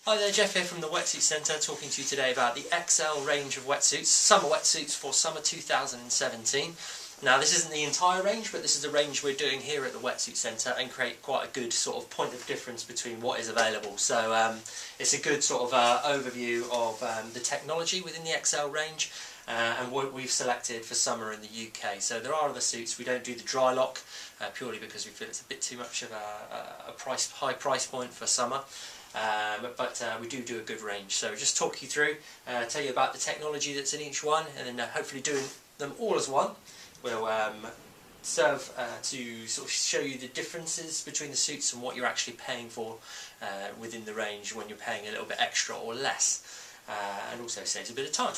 Hi there, Jeff here from the Wetsuit Centre, talking to you today about the Xcel range of wetsuits, summer wetsuits for summer 2017. Now this isn't the entire range, but this is the range we're doing here at the Wetsuit Centre and create quite a good sort of point of difference between what is available. So it's a good sort of overview of the technology within the Xcel range and what we've selected for summer in the UK. So there are other suits. We don't do the dry lock purely because we feel it's a bit too much of a high price point for summer. But we do a good range, so just talk you through, tell you about the technology that's in each one, and then hopefully doing them all as one will serve to sort of show you the differences between the suits and what you're actually paying for within the range when you're paying a little bit extra or less, and also saves a bit of time.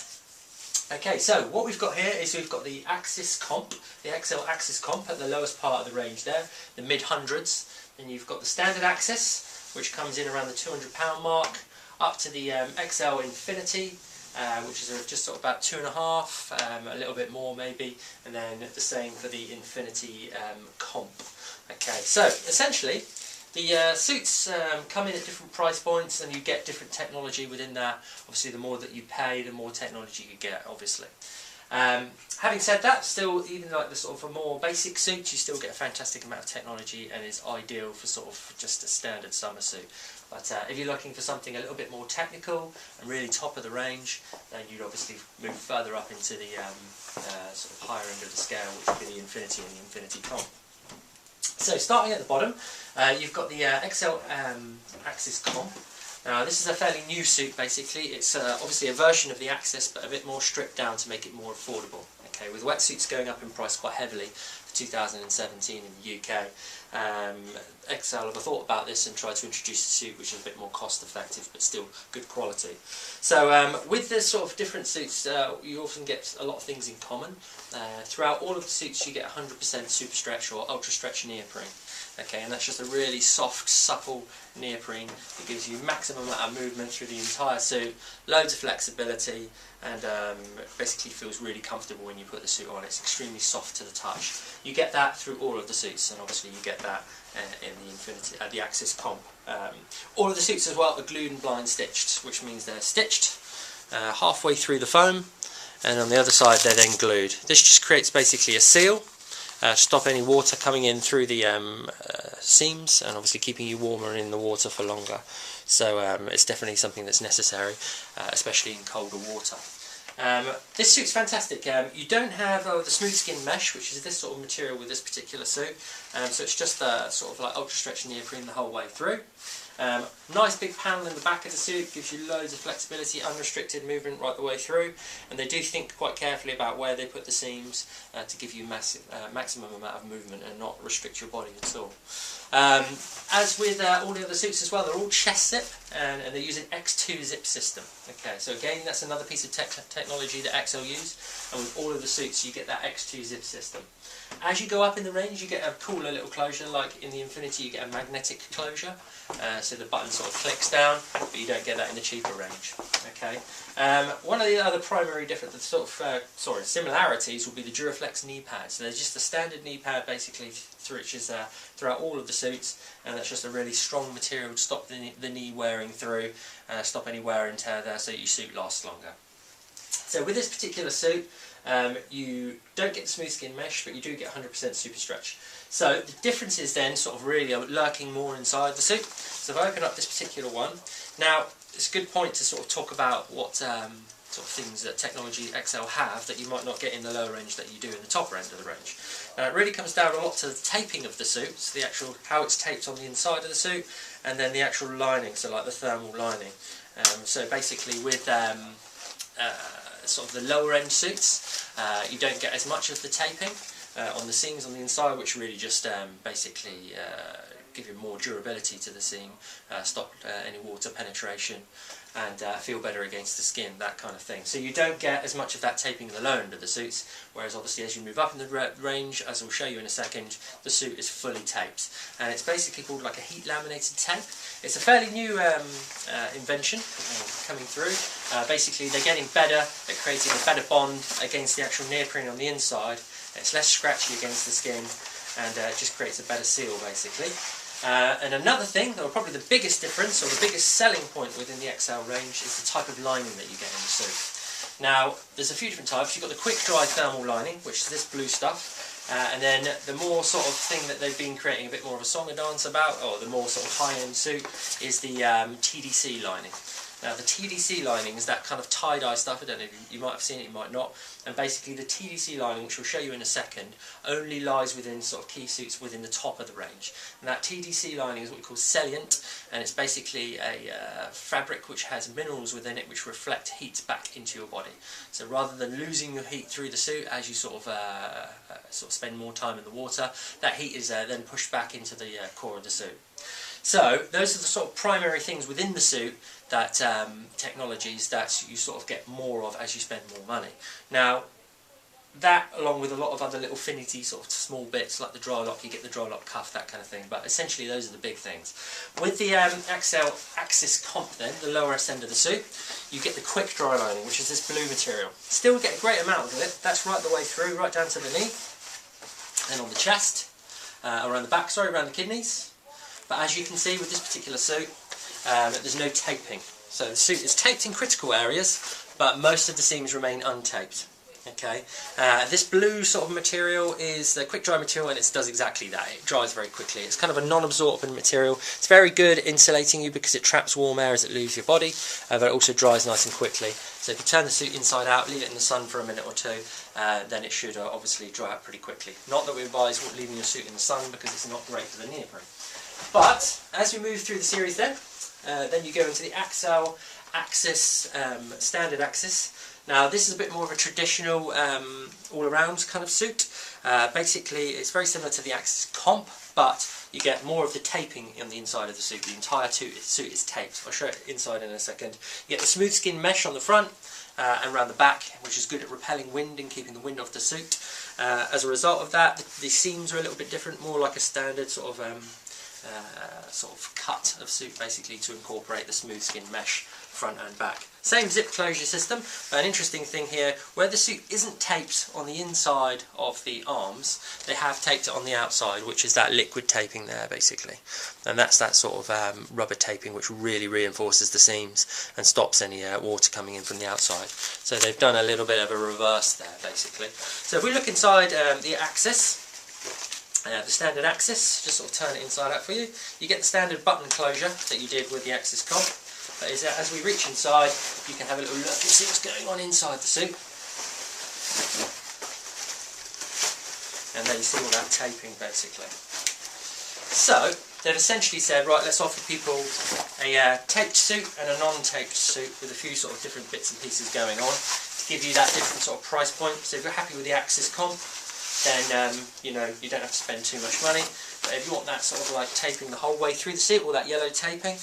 Okay, so what we've got here is we've got the Axis Comp, the Xcel Axis Comp at the lowest part of the range there, the mid-hundreds. Then you've got the standard Axis, which comes in around the £200 mark, up to the Xcel Infiniti, which is just sort of about £2.5, a little bit more maybe, and then the same for the Infiniti Comp. Okay, so essentially the suits come in at different price points, and you get different technology within that. Obviously, the more that you pay, the more technology you get, obviously. Having said that, still, even like the sort of a more basic suit, you still get a fantastic amount of technology and is ideal for sort of just a standard summer suit. But if you're looking for something a little bit more technical and really top of the range, then you'd obviously move further up into the sort of higher end of the scale, which would be the Infiniti and the Infiniti Comp. So starting at the bottom, you've got the Xcel Axis Comp. Now this is a fairly new suit basically. It's obviously a version of the Axis, but a bit more stripped down to make it more affordable. Okay, with wetsuits going up in price quite heavily for 2017 in the UK, Xcel have thought about this and tried to introduce a suit which is a bit more cost effective but still good quality. So with this sort of different suits, you often get a lot of things in common. Throughout all of the suits you get 100% super stretch or ultra stretch neoprene. Okay, and that's just a really soft, supple neoprene that gives you maximum amount of movement through the entire suit, loads of flexibility, and basically feels really comfortable when you put the suit on. It's extremely soft to the touch. You get that through all of the suits, and obviously you get that in the Infiniti, the Axis Comp. All of the suits as well are glued and blind stitched, which means they're stitched halfway through the foam, and on the other side they're then glued. This just creates basically a seal. Stop any water coming in through the seams, and obviously keeping you warmer in the water for longer. So it's definitely something that's necessary, especially in colder water. This suit's fantastic. You don't have the smooth skin mesh, which is this sort of material with this particular suit, so it's just sort of like ultra stretch neoprene the whole way through. Nice big panel in the back of the suit, gives you loads of flexibility, unrestricted movement right the way through, and they do think quite carefully about where they put the seams to give you maximum amount of movement and not restrict your body at all. As with all the other suits as well, they're all chest zip, and they're using X2 zip system. Okay, so again, that's another piece of technology that Xcel use, and with all of the suits you get that X2 zip system. As you go up in the range, you get a cooler little closure. Like in the Infiniti, you get a magnetic closure, so the button sort of clicks down, but you don't get that in the cheaper range. Okay. One of the other primary similarities will be the Duraflex knee pads. So there's just a standard knee pad basically throughout all of the suits, and that's just a really strong material to stop the knee wearing through, stop any wear and tear there, so your suit lasts longer. So with this particular suit, you don't get the smooth skin mesh, but you do get 100% super stretch. So the difference is then sort of really lurking more inside the suit. So if I open up this particular one, now it's a good point to sort of talk about what sort of things that technology Xcel have that you might not get in the lower range that you do in the top end of the range. Now it really comes down a lot to the taping of the suit, so the actual how it's taped on the inside of the suit, and then the actual lining, so like the thermal lining. So basically with sort of the lower end suits, you don't get as much of the taping on the seams on the inside, which really just basically give you more durability to the seam, stop any water penetration, and feel better against the skin, that kind of thing. So you don't get as much of that taping in the lower end of the suits, whereas obviously as you move up in the range, as I'll show you in a second, the suit is fully taped, and it's basically called like a heat laminated tape. It's a fairly new invention coming through. Basically they're getting better at creating a better bond against the actual neoprene on the inside. It's less scratchy against the skin, and it just creates a better seal basically. And another thing, or probably the biggest difference, or the biggest selling point within the Xcel range, is the type of lining that you get in the suit. Now, there's a few different types. You've got the quick dry thermal lining, which is this blue stuff, and then the more sort of thing that they've been creating a bit more of a song and dance about, or the more sort of high-end suit, is the TDC lining. Now the TDC lining is that kind of tie-dye stuff. I don't know if you might have seen it, you might not. And basically the TDC lining, which we'll show you in a second, only lies within sort of key suits within the top of the range. And that TDC lining is what we call salient, and it's basically a fabric which has minerals within it which reflect heat back into your body. So rather than losing your heat through the suit as you sort of spend more time in the water, that heat is then pushed back into the core of the suit. So those are the sort of primary things within the suit, that technologies that you sort of get more of as you spend more money. Now that, along with a lot of other little finicky sort of small bits like the dry lock, you get the dry lock cuff, that kind of thing, but essentially those are the big things. With the Xcel Axis Comp then, the lower end of the suit, you get the quick dry lining, which is this blue material. Still get a great amount of it, that's right the way through, right down to the knee, and on the chest, around the back, sorry, around the kidneys. But as you can see with this particular suit, there's no taping. So the suit is taped in critical areas, but most of the seams remain untaped. Okay, this blue sort of material is the quick dry material, and it does exactly that. It dries very quickly. It's kind of a non-absorbent material. It's very good at insulating you because it traps warm air as it leaves your body, but it also dries nice and quickly. So if you turn the suit inside out, leave it in the sun for a minute or two, then it should obviously dry out pretty quickly. Not that we advise leaving your suit in the sun because it's not great for the neoprene. But as we move through the series then you go into the Xcel Axis, standard Axis. Now this is a bit more of a traditional all-around kind of suit. Basically it's very similar to the Axis Comp, but you get more of the taping on the inside of the suit. The entire suit is taped. I'll show it inside in a second. You get the smooth skin mesh on the front and around the back, which is good at repelling wind and keeping the wind off the suit. As a result of that, the seams are a little bit different, more like a standard sort of cut of suit, basically, to incorporate the smooth skin mesh front and back. Same zip closure system. An interesting thing here, where the suit isn't taped on the inside of the arms, they have taped it on the outside, which is that liquid taping there basically, and that's that sort of rubber taping which really reinforces the seams and stops any water coming in from the outside. So they've done a little bit of a reverse there basically. So if we look inside the Axis, the standard Axis, just sort of turn it inside out for you, you get the standard button closure that you did with the Axis Comp. But as we reach inside, you can have a little look and see what's going on inside the suit. And then you see all that taping basically. So they've essentially said, right, let's offer people a taped suit and a non-taped suit with a few sort of different bits and pieces going on to give you that different sort of price point. So if you're happy with the Axis Comp, then you know, you don't have to spend too much money. But if you want that sort of like taping the whole way through the suit, all that yellow taping,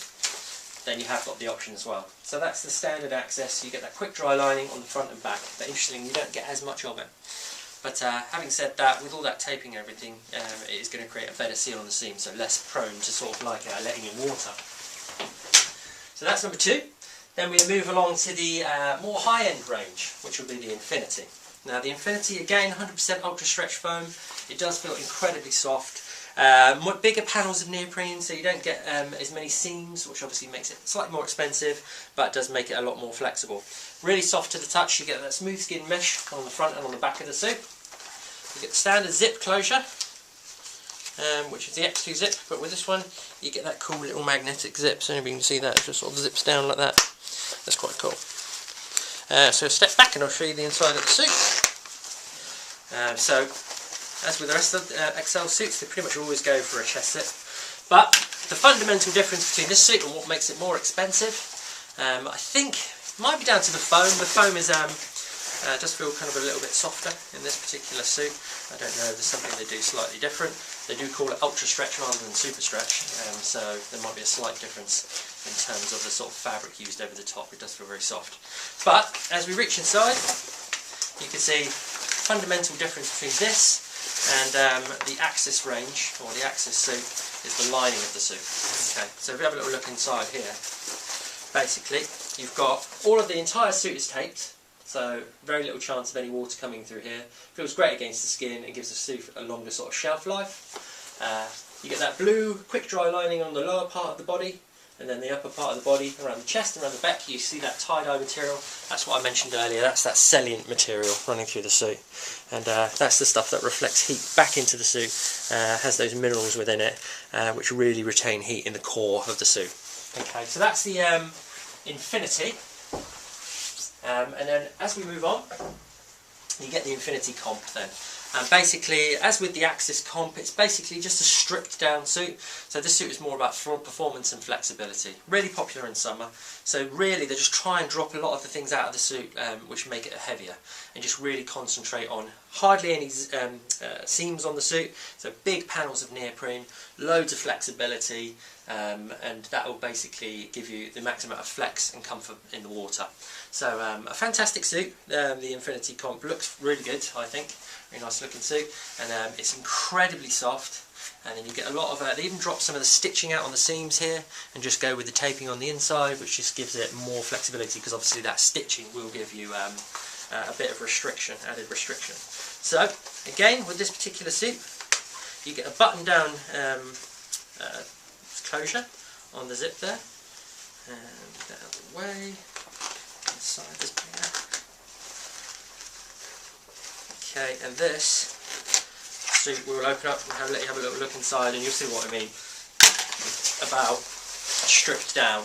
then you have got the option as well. So that's the standard Axis. You get that quick dry lining on the front and back, but interestingly you don't get as much of it. But having said that, with all that taping and everything, it is going to create a better seal on the seam, so less prone to sort of like letting in water. So that's number 2. Then we move along to the more high-end range, which will be the Infiniti. Now the Infiniti, again, 100% ultra stretch foam. It does feel incredibly soft. Bigger panels of neoprene, so you don't get as many seams, which obviously makes it slightly more expensive, but does make it a lot more flexible. Really soft to the touch. You get that smooth skin mesh on the front and on the back of the suit. You get the standard zip closure, which is the X2 zip, but with this one you get that cool little magnetic zip. So if you can see that, it just sort of zips down like that. That's quite cool. So step back and I'll show you the inside of the suit. So as with the rest of the Xcel suits, they pretty much always go for a chest zip. But the fundamental difference between this suit and what makes it more expensive, I think, might be down to the foam. The foam is does feel kind of a little bit softer in this particular suit. I don't know, there's something they do slightly different. They do call it ultra stretch rather than super stretch, so there might be a slight difference in terms of the sort of fabric used over the top. It does feel very soft. But as we reach inside, you can see fundamental difference between this and the Axis range, or the Axis suit, is the lining of the suit. Okay, so if we have a little look inside here, basically you've got all of the entire suit is taped, so very little chance of any water coming through here. Feels great against the skin, it gives the suit a longer sort of shelf life. You get that blue quick dry lining on the lower part of the body, and then the upper part of the body, around the chest and around the back, you see that tie-dye material. That's what I mentioned earlier, that's that salient material running through the suit. And that's the stuff that reflects heat back into the suit, has those minerals within it, which really retain heat in the core of the suit. Okay, so that's the Infiniti. And then as we move on, you get the Infiniti comp then. And basically, as with the Axis comp, it's basically just a stripped down suit. So this suit is more about performance and flexibility. Really popular in summer. So really, they just try and drop a lot of the things out of the suit which make it heavier, and just really concentrate on hardly any seams on the suit. So big panels of neoprene, loads of flexibility, and that will basically give you the maximum amount of flex and comfort in the water. So a fantastic suit. The Infiniti comp looks really good, I think. Very nice looking suit, and it's incredibly soft. And then you get a lot of, they even drop some of the stitching out on the seams here and just go with the taping on the inside, which just gives it more flexibility, because obviously that stitching will give you a bit of restriction, added restriction. So again, with this particular suit, you get a button down closure on the zip there, and get out of the way, inside this bit. Okay, and this suit we will open up and let you have a little look inside, and you'll see what I mean about stripped down,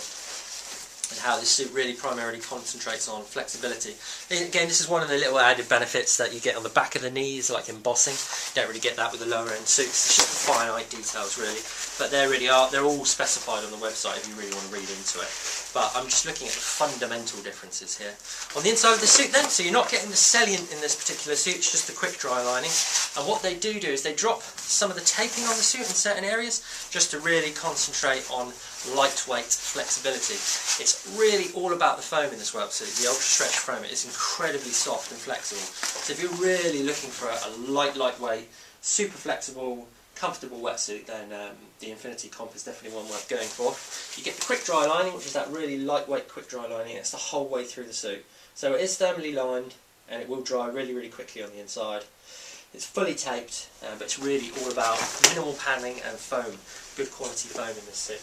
and how this suit really primarily concentrates on flexibility. Again, this is one of the little added benefits that you get on the back of the knees, like embossing. You don't really get that with the lower end suits. It's just the finite details really, but they're all specified on the website if you really want to read into it. But I'm just looking at the fundamental differences here. On the inside of the suit then, so you're not getting the salient in this particular suit, it's just the quick dry lining. And what they do is they drop some of the taping on the suit in certain areas, just to really concentrate on lightweight flexibility. It's really all about the foam in this wetsuit. The ultra stretch foam is incredibly soft and flexible. So if you're really looking for a lightweight, super flexible, comfortable wetsuit, then the Infiniti comp is definitely one worth going for. You get the quick dry lining, which is that really lightweight quick dry lining. It's the whole way through the suit. So it is thermally lined, and it will dry really quickly on the inside. It's fully taped, but it's really all about minimal padding and foam, good quality foam in this suit.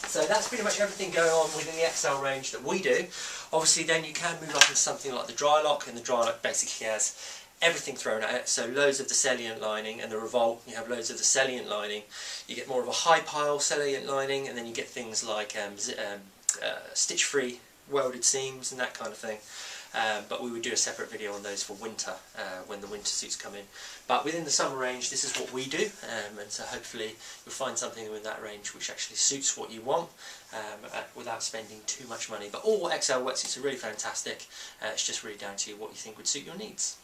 So that's pretty much everything going on within the Xcel range that we do. Obviously then you can move up into something like the dry lock, and the dry lock basically has everything thrown at it, so loads of the salient lining, and the revolt, you have loads of the salient lining. You get more of a high pile salient lining, and then you get things like stitch free welded seams and that kind of thing. But we would do a separate video on those for winter, when the winter suits come in. But within the summer range, this is what we do, and so hopefully you'll find something within that range which actually suits what you want, without spending too much money. But all Xcel wetsuits are really fantastic. It's just really down to you what you think would suit your needs.